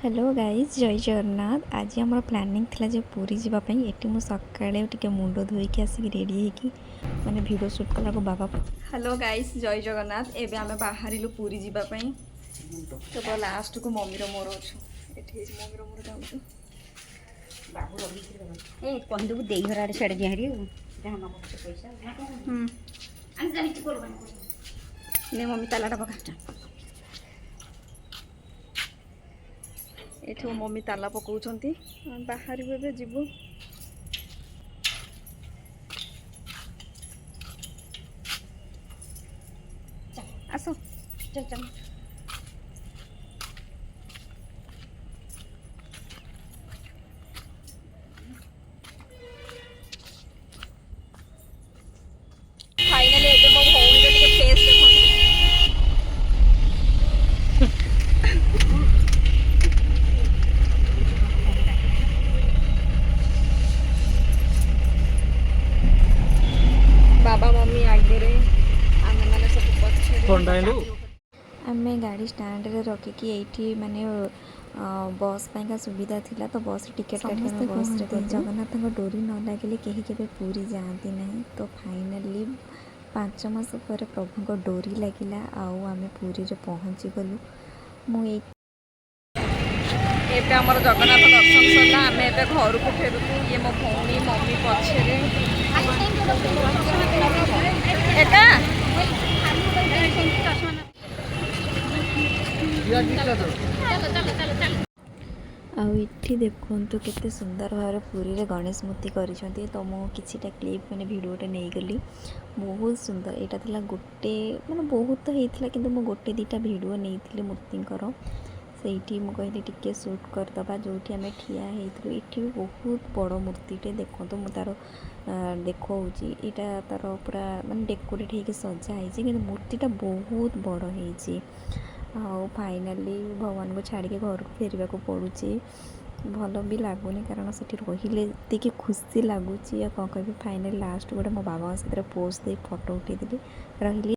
Hello guys जय जगन्नाथ। आज आम प्लानिंग थिला जे पूरी जावाई ये मुझे सकाଳେ टे मुंड धोईकी आसिक रेडी होगी मैंने वीडियो शूट कला बाबा। हेलो गाइज जय जगन्नाथ। एबे आम बाहर पूरी जावाई तो लास्ट को मम्मी मोर अच्छु ये मम्मी मोर जाऊँ कहदेबू दे घर आड़े सियाड़े जिहारी ने मम्मी तालाटा पका ये मम्मी ताला पकाउछंती बाहर भी जीवु आस चल चल फाइनली एबे मो भौणी टिके फेस देखो बाबा मम्मी आगे रे आमे माने सब पछे आमे गाड़ी स्टैंड रे रखिकी एठी माने बस पाइका सुविधा थिला तो बस टिकेट काटिके बस रे जगन्नाथ डोरी न लगे कहीं केबे पूरी जाती नहीं। तो फाइनली 5 मास पर प्रभु डोरी लगिला आउ आमे पूरी रे पहुँची गलु। मुझे आमर जगन्नाथ दर्शन सरला आम ए घर को फेरुलु। ये मो भौणी मम्मी पछे एका आठी देखु केते सुंदर भाव पूरी रे गणेश मूर्ति करिसेंती। तो मो किछिटा क्लिप मैंने वीडियोटे नहीं गली बहुत सुंदर यहाँ थिला गोटे माने बहुत तो होता कि मो गोटे दीटा वीडियो नहीं मूर्तिंकर से मुझे टिके शूट करदबा जो आम ठिया होती ये बहुत बड़ मूर्तिटे देखो तो मुझे तार देखा यहाँ तार पूरा माने डेकोरेट होकर सजाई कि मूर्तिटा बहुत बड़ हो। फाइनाली भगवान को छाड़ी घर को फेर को पड़ुची भल भी लगुनि कारण से रही खुशी लगुच कौन कह फाइनाली लास्ट गोटे मो बाबा सहित पोज दे फोटो उठेदी रही।